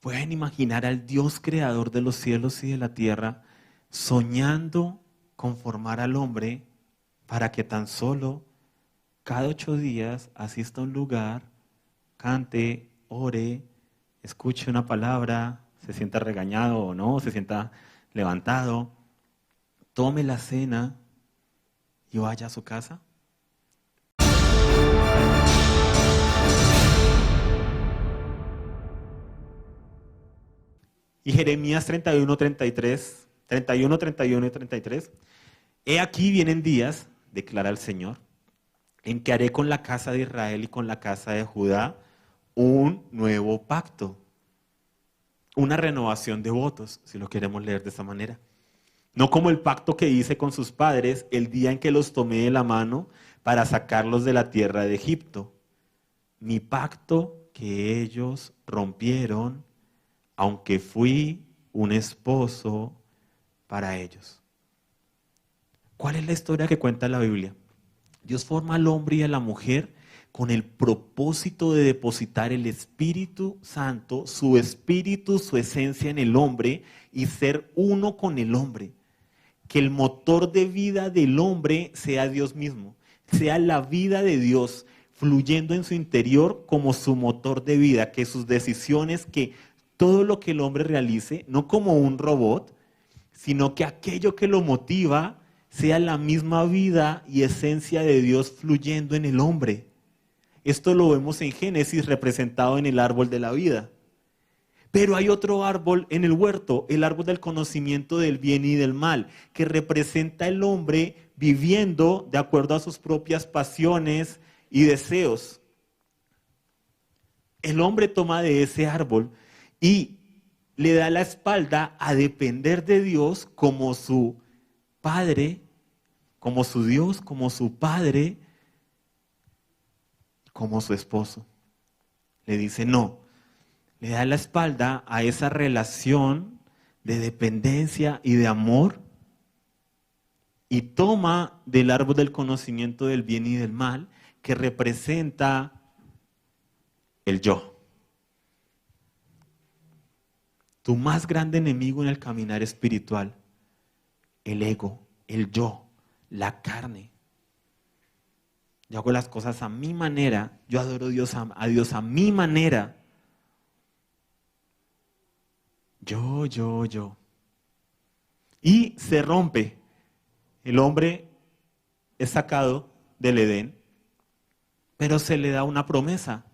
Pueden imaginar al Dios creador de los cielos y de la tierra soñando con formar al hombre para que tan solo cada 8 días asista a un lugar, cante, ore, escuche una palabra, se sienta regañado o no, se sienta levantado, tome la cena y vaya a su casa. Y Jeremías 31, 33, 31, 31 y 33. He aquí vienen días, declara el Señor, en que haré con la casa de Israel y con la casa de Judá un nuevo pacto. Una renovación de votos, si lo queremos leer de esta manera. No como el pacto que hice con sus padres el día en que los tomé de la mano para sacarlos de la tierra de Egipto. Mi pacto que ellos rompieron, aunque fui un esposo para ellos. ¿Cuál es la historia que cuenta la Biblia? Dios forma al hombre y a la mujer con el propósito de depositar el Espíritu Santo, su espíritu, su esencia en el hombre y ser uno con el hombre. Que el motor de vida del hombre sea Dios mismo, sea la vida de Dios fluyendo en su interior como su motor de vida, que sus decisiones, que todo lo que el hombre realice, no como un robot, sino que aquello que lo motiva sea la misma vida y esencia de Dios fluyendo en el hombre. Esto lo vemos en Génesis representado en el árbol de la vida. Pero hay otro árbol en el huerto, el árbol del conocimiento del bien y del mal, que representa al hombre viviendo de acuerdo a sus propias pasiones y deseos. El hombre toma de ese árbol y le da la espalda a depender de Dios como su Padre, como su Dios, como su Padre, como su esposo. Le dice no, le da la espalda a esa relación de dependencia y de amor y toma del árbol del conocimiento del bien y del mal que representa el yo. Tu más grande enemigo en el caminar espiritual, el ego, el yo, la carne. Yo hago las cosas a mi manera, yo adoro a Dios a mi manera. Yo. Y se rompe. El hombre es sacado del Edén, pero se le da una promesa,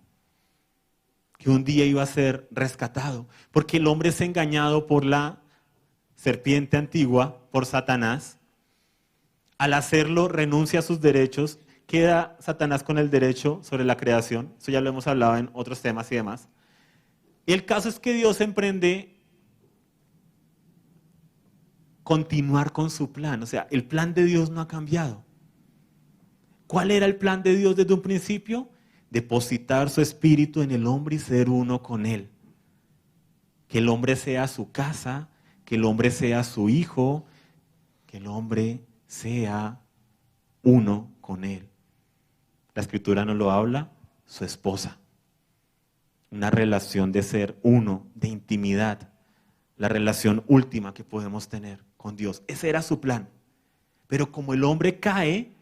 que un día iba a ser rescatado, porque el hombre es engañado por la serpiente antigua, por Satanás. Al hacerlo, renuncia a sus derechos, queda Satanás con el derecho sobre la creación. Eso ya lo hemos hablado en otros temas y demás. Y el caso es que Dios emprende continuar con su plan. O sea, el plan de Dios no ha cambiado. ¿Cuál era el plan de Dios desde un principio? Depositar su espíritu en el hombre y ser uno con él. Que el hombre sea su casa, que el hombre sea su hijo, que el hombre sea uno con él. La Escritura nos lo habla, su esposa. Una relación de ser uno, de intimidad. La relación última que podemos tener con Dios. Ese era su plan. Pero como el hombre cae,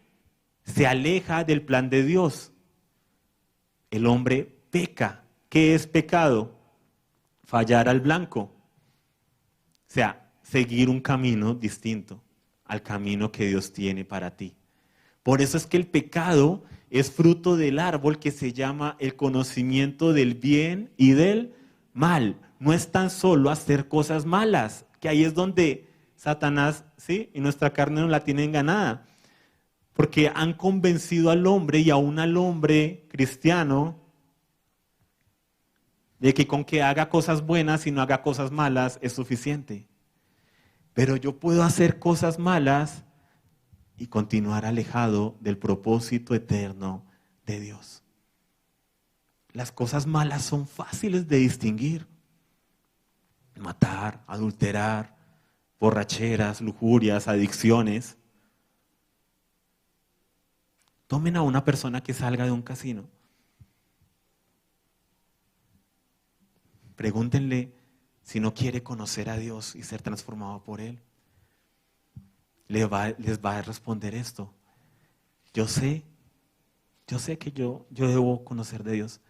se aleja del plan de Dios. El hombre peca. ¿Qué es pecado? Fallar al blanco. O sea, seguir un camino distinto al camino que Dios tiene para ti. Por eso es que el pecado es fruto del árbol que se llama el conocimiento del bien y del mal. No es tan solo hacer cosas malas, que ahí es donde Satanás, ¿sí? Y nuestra carne no la tiene enganada. Porque han convencido al hombre y aún al hombre cristiano de que con que haga cosas buenas y no haga cosas malas es suficiente. Pero yo puedo hacer cosas malas y continuar alejado del propósito eterno de Dios. Las cosas malas son fáciles de distinguir. Matar, adulterar, borracheras, lujurias, adicciones. Tomen a una persona que salga de un casino. Pregúntenle si no quiere conocer a Dios y ser transformado por Él. Les va a responder esto. Yo sé que yo debo conocer de Dios,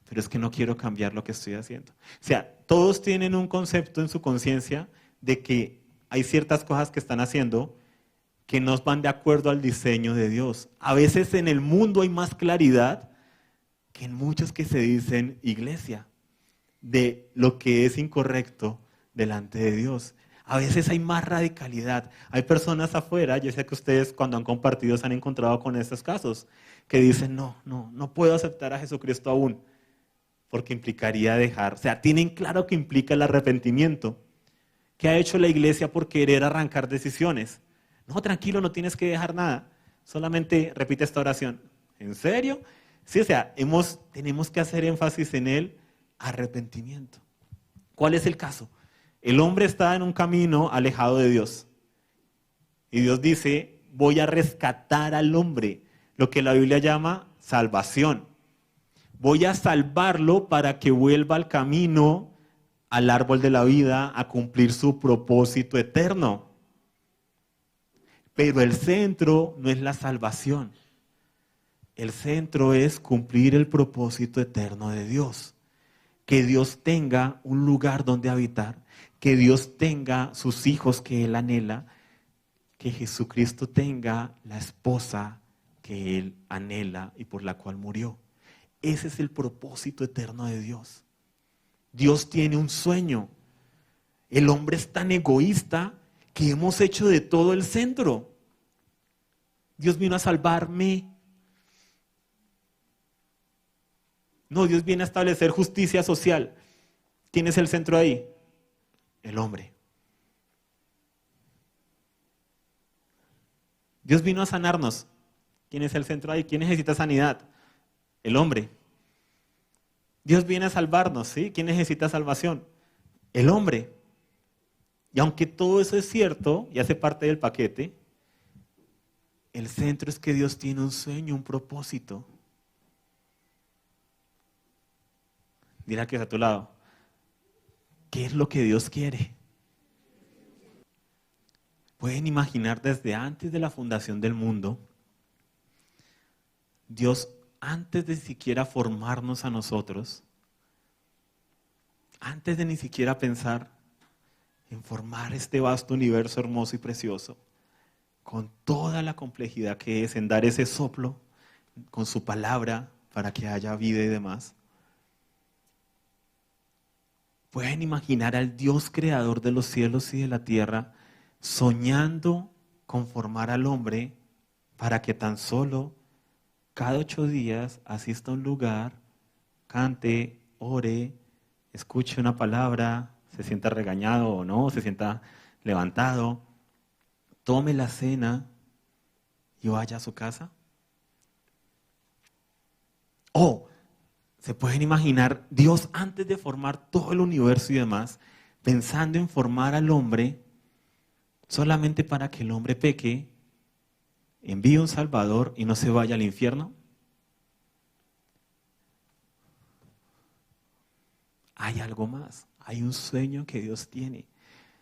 pero es que no quiero cambiar lo que estoy haciendo. O sea, todos tienen un concepto en su conciencia de que hay ciertas cosas que están haciendo que no van de acuerdo al diseño de Dios. A veces en el mundo hay más claridad que en muchos que se dicen iglesia, de lo que es incorrecto delante de Dios. A veces hay más radicalidad. Hay personas afuera, yo sé que ustedes cuando han compartido se han encontrado con estos casos, que dicen, no puedo aceptar a Jesucristo aún, porque implicaría dejar. O sea, tienen claro que implica el arrepentimiento. ¿Qué ha hecho la iglesia por querer arrancar decisiones? No, tranquilo, no tienes que dejar nada. Solamente repite esta oración. ¿En serio? Sí, o sea, tenemos que hacer énfasis en el arrepentimiento. ¿Cuál es el caso? El hombre está en un camino alejado de Dios. Y Dios dice, voy a rescatar al hombre, lo que la Biblia llama salvación. Voy a salvarlo para que vuelva al camino, al árbol de la vida, a cumplir su propósito eterno. Pero el centro no es la salvación. El centro es cumplir el propósito eterno de Dios. Que Dios tenga un lugar donde habitar, que Dios tenga sus hijos que Él anhela, que Jesucristo tenga la esposa que Él anhela y por la cual murió. Ese es el propósito eterno de Dios. Dios tiene un sueño. El hombre es tan egoísta que hemos hecho de todo el centro. Dios vino a salvarme. No, Dios viene a establecer justicia social. ¿Quién es el centro ahí? El hombre. Dios vino a sanarnos. ¿Quién es el centro ahí? ¿Quién necesita sanidad? El hombre. Dios viene a salvarnos, ¿sí? ¿Quién necesita salvación? El hombre. Y aunque todo eso es cierto y hace parte del paquete, el centro es que Dios tiene un sueño, un propósito. Dirá que es a tu lado. ¿Qué es lo que Dios quiere? Pueden imaginar desde antes de la fundación del mundo, Dios, antes de siquiera formarnos a nosotros, antes de ni siquiera pensar en formar este vasto universo hermoso y precioso, con toda la complejidad que es en dar ese soplo con su palabra para que haya vida y demás. Pueden imaginar al Dios creador de los cielos y de la tierra soñando con formar al hombre para que tan solo cada 8 días asista a un lugar, cante, ore, escuche una palabra, se sienta regañado o no, se sienta levantado, tome la cena y vaya a su casa. O se pueden imaginar Dios antes de formar todo el universo y demás, pensando en formar al hombre solamente para que el hombre peque, envíe un Salvador y no se vaya al infierno. Hay algo más, hay un sueño que Dios tiene.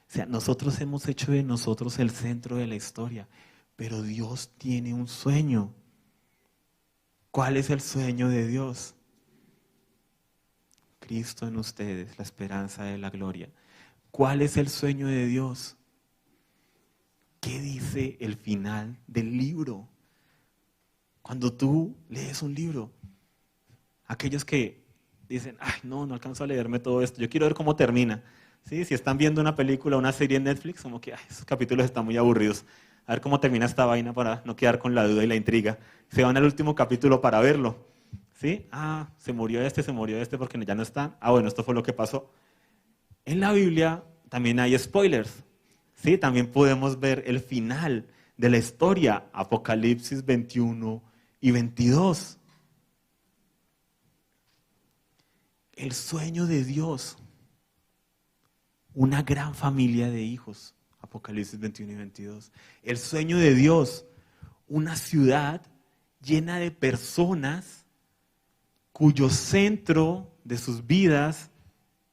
O sea, nosotros hemos hecho de nosotros el centro de la historia, pero Dios tiene un sueño. ¿Cuál es el sueño de Dios? Cristo en ustedes, la esperanza de la gloria. ¿Cuál es el sueño de Dios? ¿Qué dice el final del libro? Cuando tú lees un libro, aquellos que dicen, ay, no alcanzo a leerme todo esto, yo quiero ver cómo termina. ¿Sí? Si están viendo una película o una serie en Netflix, como que esos capítulos están muy aburridos. A ver cómo termina esta vaina para no quedar con la duda y la intriga. Se van al último capítulo para verlo. ¿Sí? Se murió este porque ya no están. Bueno, esto fue lo que pasó. En la Biblia también hay spoilers. ¿Sí? También podemos ver el final de la historia, Apocalipsis 21 y 22. El sueño de Dios, una gran familia de hijos, Apocalipsis 21 y 22. El sueño de Dios, una ciudad llena de personas cuyo centro de sus vidas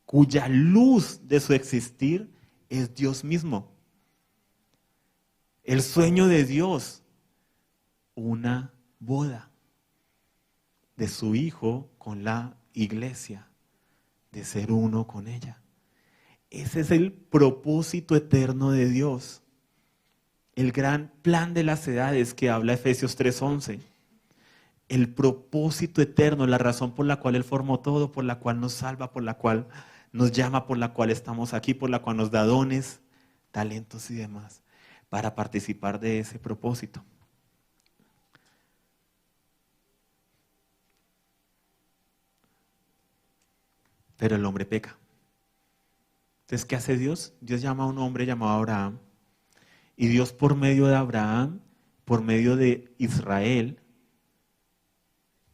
cuya luz de su existir es Dios mismo. El sueño de Dios, una boda de su Hijo con la iglesia, de ser uno con ella. Ese es el propósito eterno de Dios. El gran plan de las edades que habla Efesios 3:11. El propósito eterno, la razón por la cual Él formó todo, por la cual nos salva, por la cual nos llama, por la cual estamos aquí, por la cual nos da dones, talentos y demás, para participar de ese propósito. Pero el hombre peca. Entonces, ¿qué hace Dios? Dios llama a un hombre llamado Abraham. Y Dios, por medio de Abraham, por medio de Israel,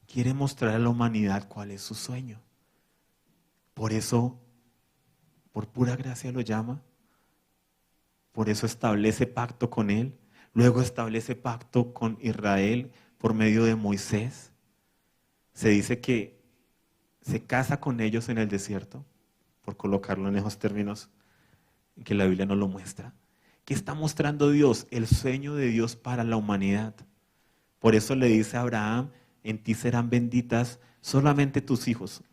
quiere mostrar a la humanidad cuál es su sueño. Por eso, por pura gracia lo llama. Por eso establece pacto con él. Luego establece pacto con Israel por medio de Moisés. Se dice que se casa con ellos en el desierto, por colocarlo en esos términos que la Biblia no lo muestra. ¿Qué está mostrando Dios? El sueño de Dios para la humanidad. Por eso le dice a Abraham, en ti serán benditas solamente tus hijos.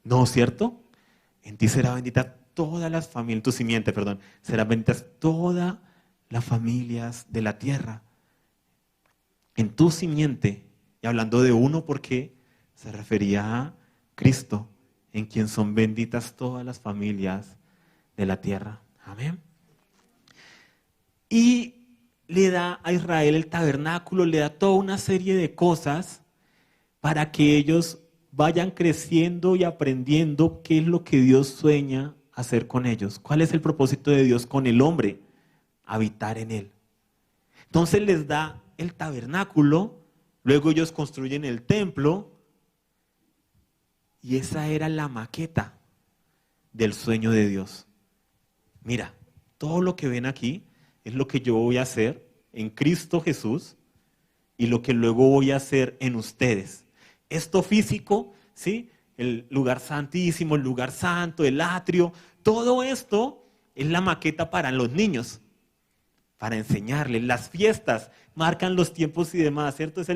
¿No, cierto? En ti será bendita todas las familias, tu simiente, perdón, serán benditas todas las familias de la tierra. En tu simiente, y hablando de uno porque se refería a Cristo, en quien son benditas todas las familias de la tierra. Amén. Y le da a Israel el tabernáculo, le da toda una serie de cosas para que ellos vayan creciendo y aprendiendo qué es lo que Dios sueña hacer con ellos. ¿Cuál es el propósito de Dios con el hombre? Habitar en él. Entonces les da el tabernáculo, luego ellos construyen el templo, y esa era la maqueta del sueño de Dios. Mira, todo lo que ven aquí es lo que yo voy a hacer en Cristo Jesús y lo que luego voy a hacer en ustedes. Esto físico, ¿sí? El lugar santísimo, el lugar santo, el atrio, todo esto es la maqueta para los niños, para enseñarles. Las fiestas marcan los tiempos y demás, ¿cierto? Es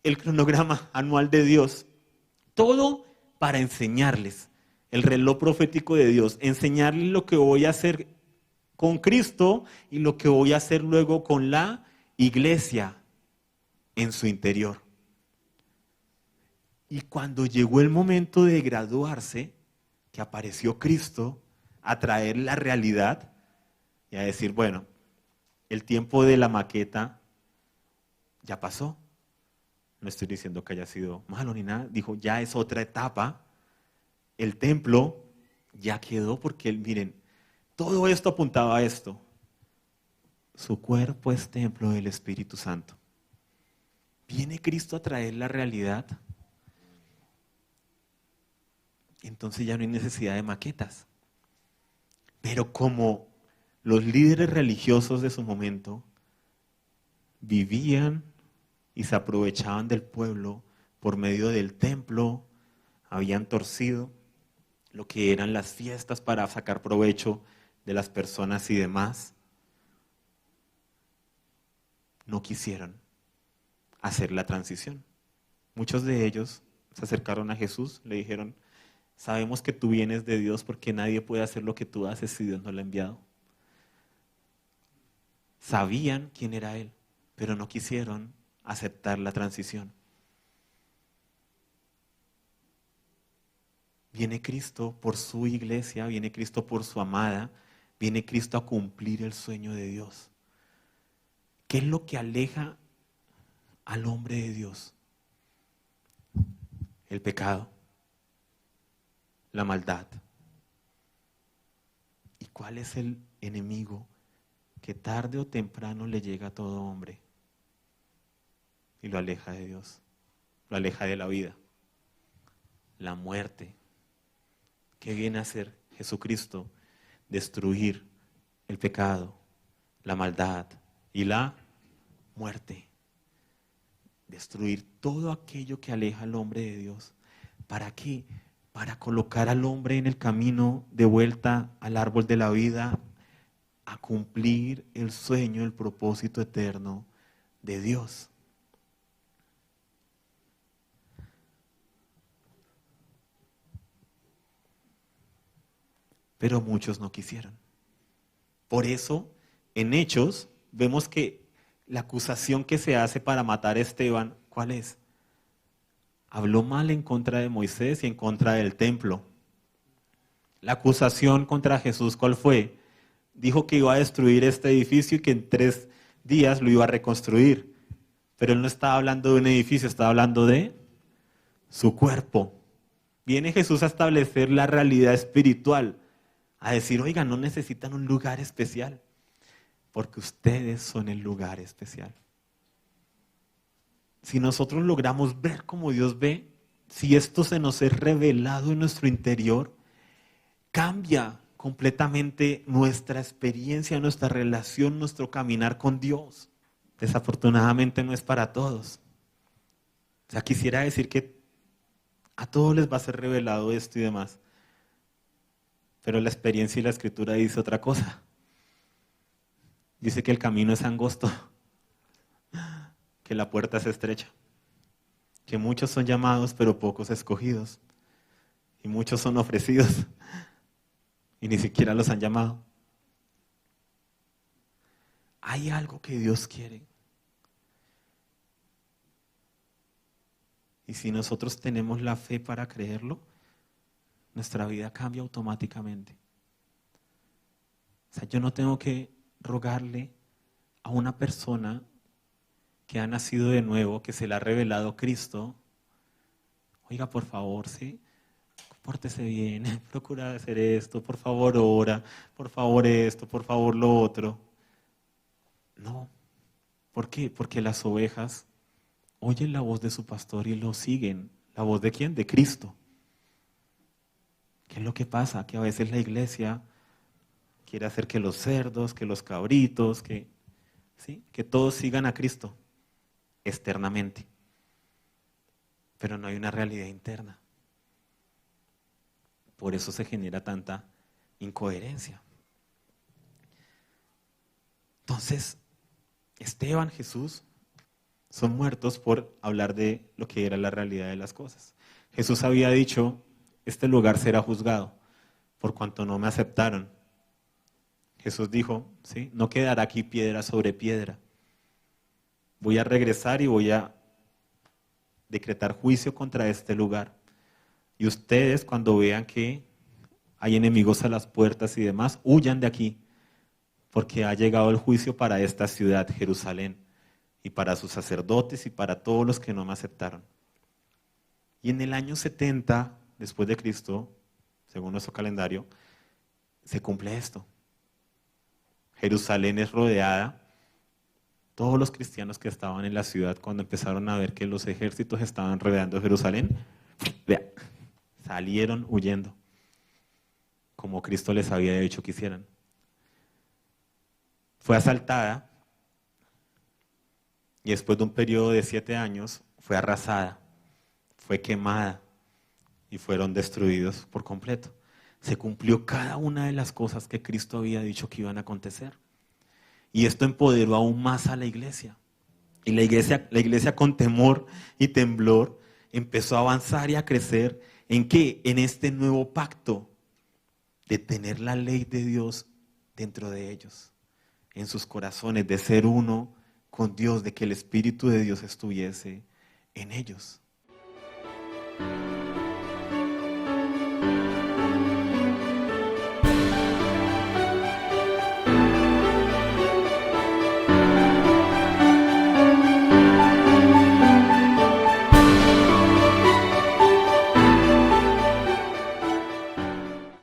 el cronograma anual de Dios. Todo para enseñarles. El reloj profético de Dios. Enseñarles lo que voy a hacer con Cristo y lo que voy a hacer luego con la iglesia en su interior. Y cuando llegó el momento de graduarse, que apareció Cristo a traer la realidad y a decir, bueno, el tiempo de la maqueta ya pasó. No estoy diciendo que haya sido malo ni nada. Dijo, ya es otra etapa. El templo ya quedó porque, miren, todo esto apuntaba a esto. Su cuerpo es templo del Espíritu Santo. Viene Cristo a traer la realidad. Entonces ya no hay necesidad de maquetas. Pero como los líderes religiosos de su momento vivían y se aprovechaban del pueblo por medio del templo, habían torcido lo que eran las fiestas para sacar provecho de las personas y demás, no quisieron hacer la transición. Muchos de ellos se acercaron a Jesús, le dijeron, sabemos que tú vienes de Dios porque nadie puede hacer lo que tú haces si Dios no lo ha enviado. Sabían quién era Él, pero no quisieron aceptar la transición. Viene Cristo por su iglesia, viene Cristo por su amada, viene Cristo a cumplir el sueño de Dios. ¿Qué es lo que aleja al hombre de Dios? El pecado, la maldad. ¿Y cuál es el enemigo que tarde o temprano le llega a todo hombre? Y lo aleja de Dios, lo aleja de la vida. La muerte. ¿Qué viene a hacer Jesucristo? Destruir el pecado, la maldad y la muerte. Destruir todo aquello que aleja al hombre de Dios. ¿Para qué? Para colocar al hombre en el camino de vuelta al árbol de la vida, a cumplir el sueño, el propósito eterno de Dios. Pero muchos no quisieron. Por eso, en Hechos, vemos que la acusación que se hace para matar a Esteban, ¿cuál es? Habló mal en contra de Moisés y en contra del templo. La acusación contra Jesús, ¿cuál fue? Dijo que iba a destruir este edificio y que en 3 días lo iba a reconstruir. Pero él no estaba hablando de un edificio, estaba hablando de su cuerpo. Viene Jesús a establecer la realidad espiritual, a decir, oiga, no necesitan un lugar especial, porque ustedes son el lugar especial. Si nosotros logramos ver como Dios ve, si esto se nos es revelado en nuestro interior, cambia completamente nuestra experiencia, nuestra relación, nuestro caminar con Dios. Desafortunadamente no es para todos. O sea, quisiera decir que a todos les va a ser revelado esto y demás. Pero la experiencia y la escritura dice otra cosa. Dice que el camino es angosto, que la puerta es estrecha, que muchos son llamados pero pocos escogidos, y muchos son ofrecidos y ni siquiera los han llamado. Hay algo que Dios quiere. Y si nosotros tenemos la fe para creerlo, nuestra vida cambia automáticamente. O sea, yo no tengo que rogarle a una persona que ha nacido de nuevo, que se le ha revelado Cristo, oiga, por favor, sí, pórtese bien, procura hacer esto, por favor ora, por favor esto, por favor lo otro. No. ¿Por qué? Porque las ovejas oyen la voz de su pastor y lo siguen. ¿La voz de quién? De Cristo. ¿Qué es lo que pasa? Que a veces la iglesia quiere hacer que los cerdos, que los cabritos, que todos sigan a Cristo externamente. Pero no hay una realidad interna. Por eso se genera tanta incoherencia. Entonces, Esteban, Jesús, son muertos por hablar de lo que era la realidad de las cosas. Jesús había dicho, este lugar será juzgado, por cuanto no me aceptaron. Jesús dijo, ¿sí? No quedará aquí piedra sobre piedra. Voy a regresar y voy a decretar juicio contra este lugar. Y ustedes, cuando vean que hay enemigos a las puertas y demás, huyan de aquí, porque ha llegado el juicio para esta ciudad, Jerusalén, y para sus sacerdotes y para todos los que no me aceptaron. Y en el año 70 después de Cristo, según nuestro calendario, se cumple esto. Jerusalén es rodeada. Todos los cristianos que estaban en la ciudad, cuando empezaron a ver que los ejércitos estaban rodeando Jerusalén, salieron huyendo, como Cristo les había dicho que hicieran. Fue asaltada y después de un periodo de 7 años fue arrasada, fue quemada y fueron destruidos por completo. Se cumplió cada una de las cosas que Cristo había dicho que iban a acontecer. Y esto empoderó aún más a la iglesia. Y la iglesia con temor y temblor empezó a avanzar y a crecer. ¿En qué? En este nuevo pacto de tener la ley de Dios dentro de ellos, en sus corazones, de ser uno con Dios, de que el Espíritu de Dios estuviese en ellos.